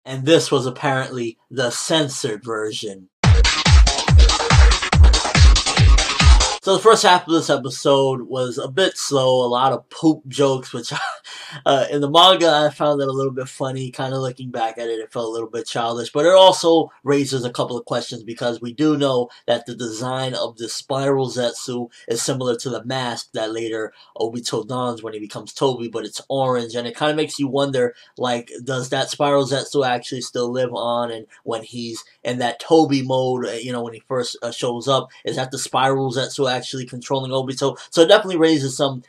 And this was apparently the censored version. So the first half of this episode was a bit slow, a lot of poop jokes, which in the manga I found it a little bit funny. Kind of looking back at it, it felt a little bit childish, but it also raises a couple of questions because we do know that the design of the spiral Zetsu is similar to the mask that later Obito dons when he becomes Toby, but it's orange, and it kind of makes you wonder, like, does that spiral Zetsu actually still live on? And when he's in that Toby mode, you know, when he first shows up, is that the spiral Zetsu actually controlling Obito? So it definitely raises some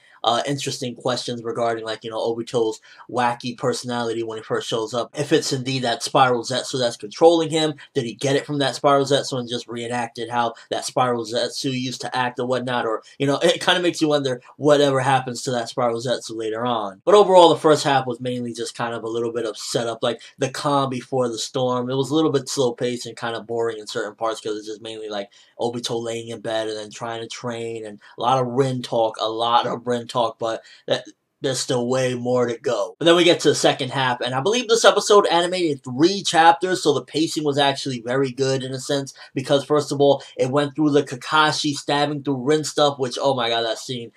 interesting questions regarding, like, you know, Obito's wacky personality when he first shows up. If it's indeed that spiral Zetsu that's controlling him, did he get it from that spiral Zetsu and just reenacted how that spiral Zetsu used to act or whatnot? Or, you know, it kind of makes you wonder whatever happens to that spiral Zetsu later on. But overall, the first half was mainly just kind of a little bit of setup, like the calm before the storm. It was a little bit slow paced and kind of boring in certain parts because it's just mainly like Obito laying in bed and then trying to train, and a lot of Rin talk, but there's still way more to go. But then we get to the second half, and I believe this episode animated 3 chapters, so the pacing was actually very good in a sense, because first of all, it went through the Kakashi stabbing through Rin stuff, which, oh my god, that scene.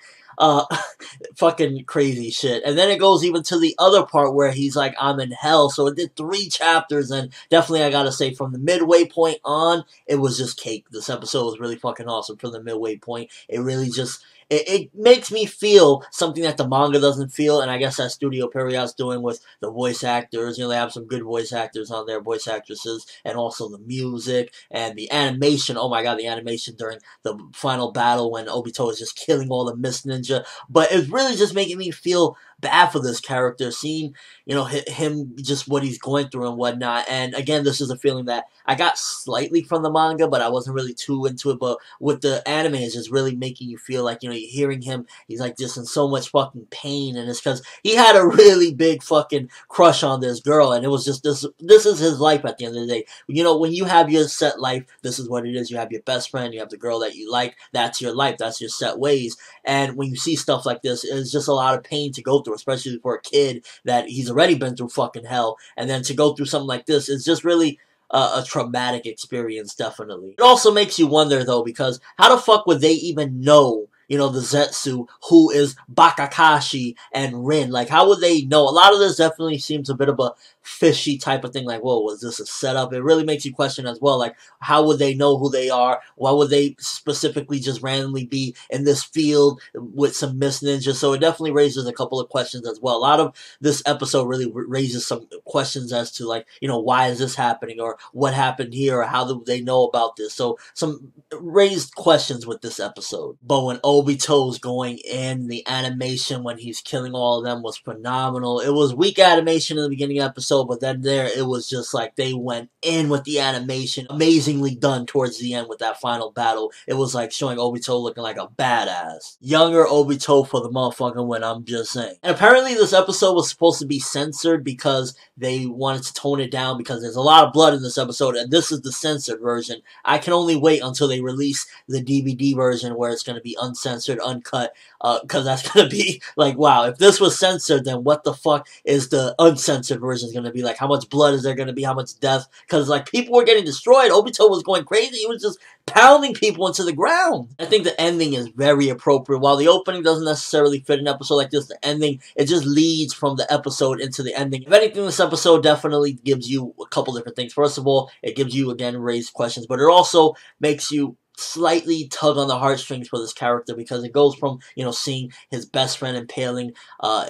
Fucking crazy shit. And then it goes even to the other part where he's like, I'm in hell. So it did 3 chapters, and definitely I gotta say, from the midway point on, it was just cake. This episode was really fucking awesome from the midway point. It really just, it makes me feel something that the manga doesn't feel, and I guess that Studio Period's doing with the voice actors. You know, they have some good voice actors on there, voice actresses, and also the music and the animation. Oh my god, the animation during the final battle when Obito is just killing all the Mist Ninja. But it's really just making me feel bad for this character, seeing, you know, him, just what he's going through and whatnot. And again, this is a feeling that I got slightly from the manga, but I wasn't really too into it. But with the anime, it's just really making you feel like, you know, you're hearing him, he's like just in so much fucking pain, and it's because he had a really big fucking crush on this girl, and it was just, this is his life at the end of the day. You know, when you have your set life, this is what it is. You have your best friend, you have the girl that you like, that's your life, that's your set ways. And when you see stuff like this, it's just a lot of pain to go through, especially for a kid that he's already been through fucking hell, and then to go through something like this is just really a traumatic experience, definitely. It also makes you wonder, though, because how the fuck would they even know, you know, the Zetsu, who is Bakakashi and Rin? Like, how would they know? A lot of this definitely seems a bit of a fishy type of thing, like, whoa, was this a setup? It really makes you question as well, like, how would they know who they are? Why would they specifically just randomly be in this field with some Mist Ninja? So it definitely raises a couple of questions as well. A lot of this episode really raises some questions as to, like, you know, why is this happening, or what happened here, or how do they know about this? So some raised questions with this episode. But when Obito's going in, the animation when he's killing all of them was phenomenal. It was weak animation in the beginning of the episode, but then there, it was just like they went in with the animation. Amazingly done towards the end with that final battle. It was like showing Obito looking like a badass. Younger Obito for the motherfucking win, I'm just saying. And apparently this episode was supposed to be censored because they wanted to tone it down, because there's a lot of blood in this episode, and this is the censored version. I can only wait until they release the DVD version where it's going to be uncensored, uncut, because that's going to be like, wow, if this was censored, then what the fuck is the uncensored version going to be like? How much blood is there going to be? How much death? Because, like, people were getting destroyed. Obito was going crazy. He was just pounding people into the ground. I think the ending is very appropriate. While the opening doesn't necessarily fit an episode like this, the ending, it just leads from the episode into the ending. If anything, this episode definitely gives you a couple different things. First of all, it gives you, again, raised questions, but it also makes you slightly tug on the heartstrings for this character, because it goes from, you know, seeing his best friend impaling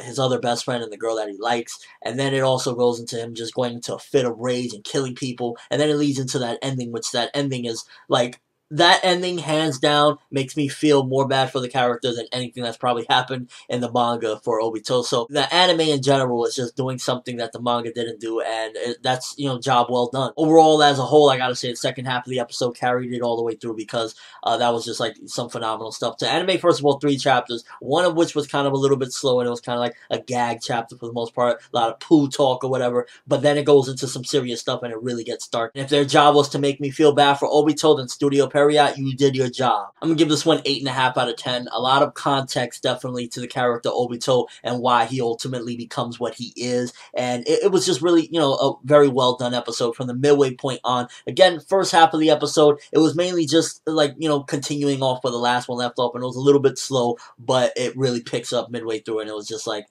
his other best friend and the girl that he likes, and then it also goes into him just going into a fit of rage and killing people, and then it leads into that ending, which that ending is like, that ending, hands down, makes me feel more bad for the character than anything that's probably happened in the manga for Obito. So the anime in general is just doing something that the manga didn't do, and that's, you know, job well done. Overall, as a whole, I gotta say the second half of the episode carried it all the way through, because that was just like some phenomenal stuff. To anime, first of all, 3 chapters, one of which was kind of a little bit slow, and it was kind of like a gag chapter for the most part, a lot of poo talk or whatever, but then it goes into some serious stuff and it really gets dark. And if their job was to make me feel bad for Obito, then Studio Period, you did your job. I'm gonna give this one 8.5 out of 10. A lot of context definitely to the character Obito and why he ultimately becomes what he is. And it was just really, a very well done episode from the midway point on. Again, first half of the episode, it was mainly just like, continuing off where the last one left off, and it was a little bit slow, but it really picks up midway through, and it was just like,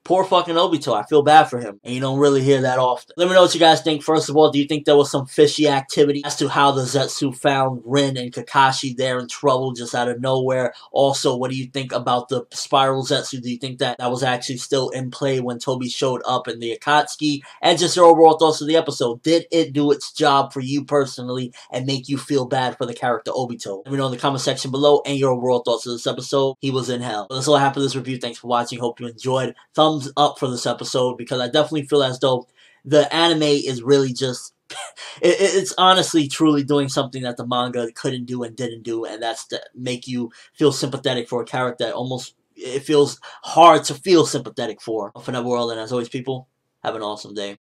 poor fucking Obito. I feel bad for him. And you don't really hear that often. Let me know what you guys think. First of all, do you think there was some fishy activity as to how the Zetsu found Rin and Kakashi there in trouble just out of nowhere? Also, what do you think about the Spiral Zetsu? Do you think that was actually still in play when Toby showed up in the Akatsuki? And just your overall thoughts of the episode. Did it do its job for you personally and make you feel bad for the character Obito? Let me know in the comment section below and your overall thoughts of this episode. He was in hell. But that's all I have for this review. Thanks for watching. Hope you enjoyed. Thumbs up for this episode, because I definitely feel as though the anime is really just it's honestly truly doing something that the manga couldn't do and didn't do, and that's to make you feel sympathetic for a character that almost it feels hard to feel sympathetic for. ForneverWorld, and as always, people, have an awesome day.